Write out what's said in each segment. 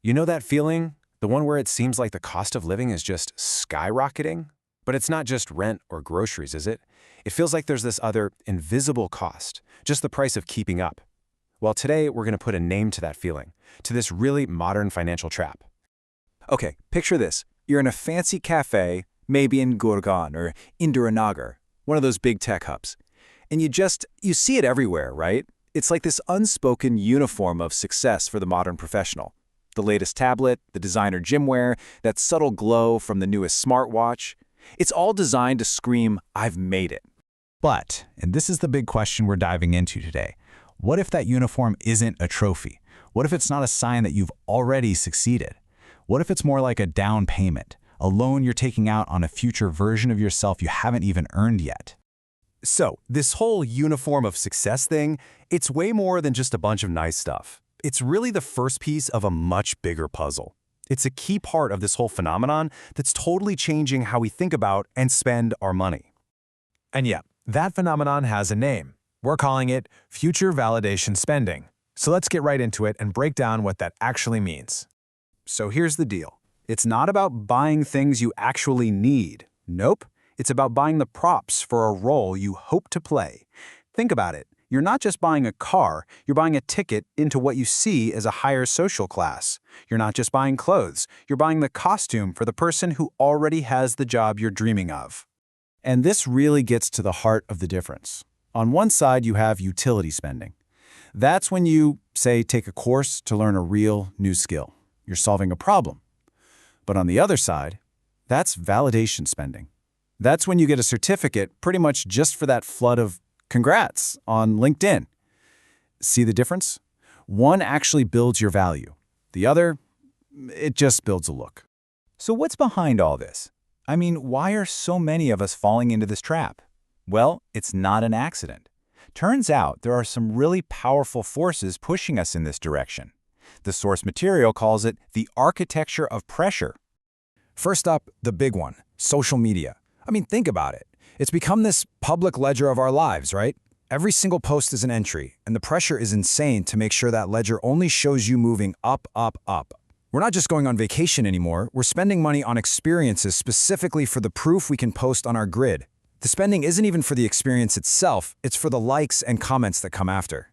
You know that feeling? The one where it seems like the cost of living is just skyrocketing? But it's not just rent or groceries, is it? It feels like there's this other invisible cost, just the price of keeping up. Well, today we're going to put a name to that feeling, to this really modern financial trap. Okay, picture this. You're in a fancy cafe, maybe in Gurgaon or Indiranagar, one of those big tech hubs. And you see it everywhere, right? It's like this unspoken uniform of success for the modern professional. The latest tablet, the designer gymwear, that subtle glow from the newest smartwatch. It's all designed to scream, "I've made it." But, and this is the big question we're diving into today, what if that uniform isn't a trophy? What if it's not a sign that you've already succeeded? What if it's more like a down payment, a loan you're taking out on a future version of yourself you haven't even earned yet? So, this whole uniform of success thing, it's way more than just a bunch of nice stuff. It's really the first piece of a much bigger puzzle. It's a key part of this whole phenomenon that's totally changing how we think about and spend our money. And yeah, that phenomenon has a name. We're calling it future validation spending. So let's get right into it and break down what that actually means. So here's the deal. It's not about buying things you actually need. Nope. It's about buying the props for a role you hope to play. Think about it. You're not just buying a car, you're buying a ticket into what you see as a higher social class. You're not just buying clothes, you're buying the costume for the person who already has the job you're dreaming of. And this really gets to the heart of the difference. On one side, you have utility spending. That's when you, say, take a course to learn a real new skill. You're solving a problem. But on the other side, that's validation spending. That's when you get a certificate pretty much just for that flood of congrats on LinkedIn. See the difference? One actually builds your value. The other, it just builds a look. So what's behind all this? I mean, why are so many of us falling into this trap? Well, it's not an accident. Turns out there are some really powerful forces pushing us in this direction. The source material calls it the architecture of pressure. First up, the big one, social media. I mean, think about it. It's become this public ledger of our lives, right? Every single post is an entry, and the pressure is insane to make sure that ledger only shows you moving up, up, up. We're not just going on vacation anymore, we're spending money on experiences specifically for the proof we can post on our grid. The spending isn't even for the experience itself, it's for the likes and comments that come after.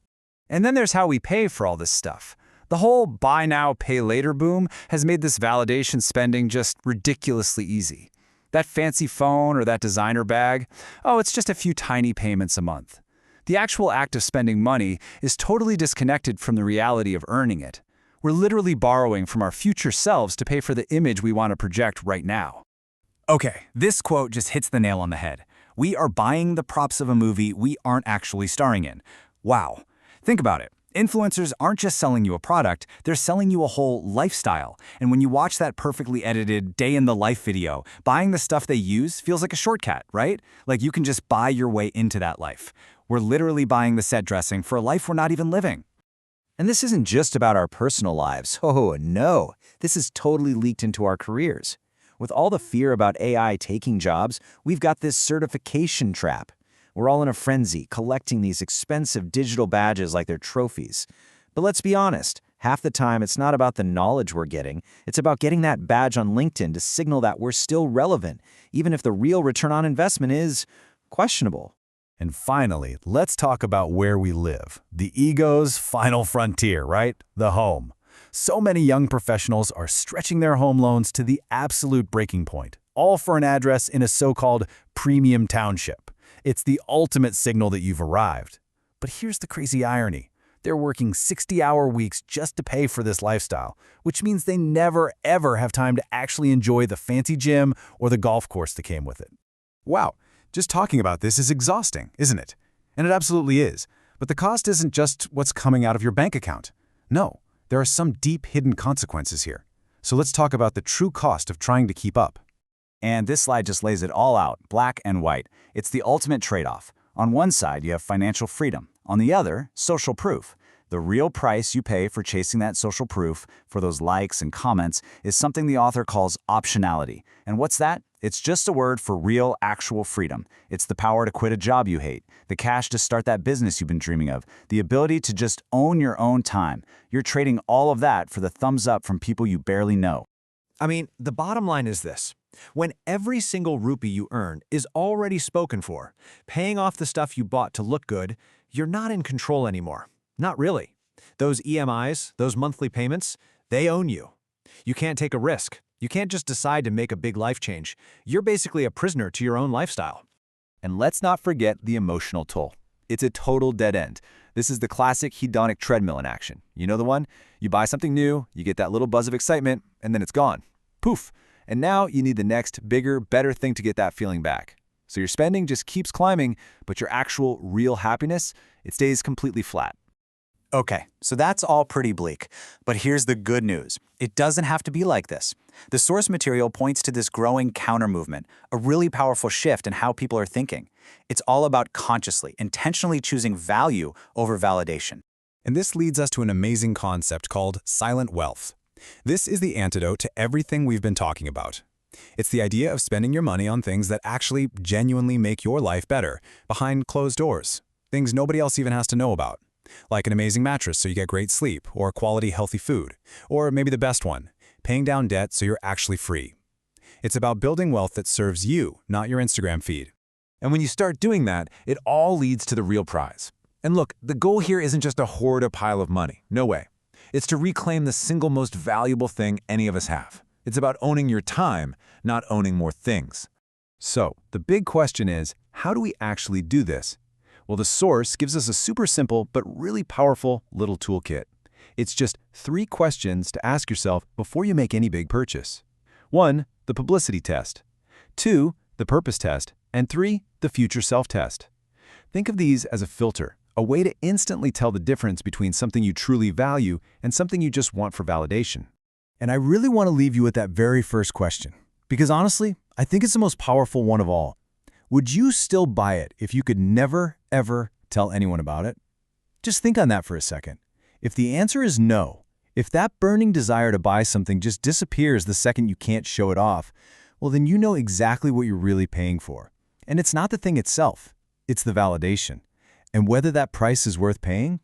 And then there's how we pay for all this stuff. The whole buy now, pay later boom has made this validation spending just ridiculously easy. That fancy phone or that designer bag, oh, it's just a few tiny payments a month. The actual act of spending money is totally disconnected from the reality of earning it. We're literally borrowing from our future selves to pay for the image we want to project right now. Okay, this quote just hits the nail on the head. We are buying the props of a movie we aren't actually starring in. Wow. Think about it. Influencers aren't just selling you a product, they're selling you a whole lifestyle. And when you watch that perfectly edited day-in-the-life video, buying the stuff they use feels like a shortcut, right? Like you can just buy your way into that life. We're literally buying the set dressing for a life we're not even living. And this isn't just about our personal lives. Oh, no. This is totally leaked into our careers. With all the fear about AI taking jobs, we've got this certification trap. We're all in a frenzy, collecting these expensive digital badges like they're trophies. But let's be honest, half the time it's not about the knowledge we're getting, it's about getting that badge on LinkedIn to signal that we're still relevant, even if the real return on investment is questionable. And finally, let's talk about where we live. The ego's final frontier, right? The home. So many young professionals are stretching their home loans to the absolute breaking point, all for an address in a so-called premium township. It's the ultimate signal that you've arrived. But here's the crazy irony. They're working 60-hour weeks just to pay for this lifestyle, which means they never, ever have time to actually enjoy the fancy gym or the golf course that came with it. Wow, just talking about this is exhausting, isn't it? And it absolutely is. But the cost isn't just what's coming out of your bank account. No, there are some deep hidden consequences here. So let's talk about the true cost of trying to keep up. And this slide just lays it all out, black and white. It's the ultimate trade-off. On one side, you have financial freedom. On the other, social proof. The real price you pay for chasing that social proof, for those likes and comments, is something the author calls optionality. And what's that? It's just a word for real, actual freedom. It's the power to quit a job you hate, the cash to start that business you've been dreaming of, the ability to just own your own time. You're trading all of that for the thumbs up from people you barely know. I mean, the bottom line is this. When every single rupee you earn is already spoken for, paying off the stuff you bought to look good, you're not in control anymore. Not really. Those EMIs, those monthly payments, they own you. You can't take a risk. You can't just decide to make a big life change. You're basically a prisoner to your own lifestyle. And let's not forget the emotional toll. It's a total dead end. This is the classic hedonic treadmill in action. You know the one? You buy something new, you get that little buzz of excitement, and then it's gone. Poof. And now you need the next, bigger, better thing to get that feeling back. So your spending just keeps climbing, but your actual, real happiness, it stays completely flat. Okay, so that's all pretty bleak. But here's the good news. It doesn't have to be like this. The source material points to this growing counter-movement, a really powerful shift in how people are thinking. It's all about consciously, intentionally choosing value over validation. And this leads us to an amazing concept called silent wealth. This is the antidote to everything we've been talking about. It's the idea of spending your money on things that actually genuinely make your life better, behind closed doors, things nobody else even has to know about. Like an amazing mattress so you get great sleep, or quality healthy food, or maybe the best one, paying down debt so you're actually free. It's about building wealth that serves you, not your Instagram feed. And when you start doing that, it all leads to the real prize. And look, the goal here isn't just to hoard a pile of money. No way. It's to reclaim the single most valuable thing any of us have. It's about owning your time, not owning more things. So, the big question is, how do we actually do this? Well, the source gives us a super simple but really powerful little toolkit. It's just 3 questions to ask yourself before you make any big purchase. 1, the publicity test. 2, the purpose test. And 3, the future self test. Think of these as a filter, a way to instantly tell the difference between something you truly value and something you just want for validation. And I really want to leave you with that very first question, because honestly, I think it's the most powerful one of all. Would you still buy it if you could never, ever tell anyone about it? Just think on that for a second. If the answer is no, if that burning desire to buy something just disappears the second you can't show it off, well, then you know exactly what you're really paying for. And it's not the thing itself, it's the validation. And whether that price is worth paying,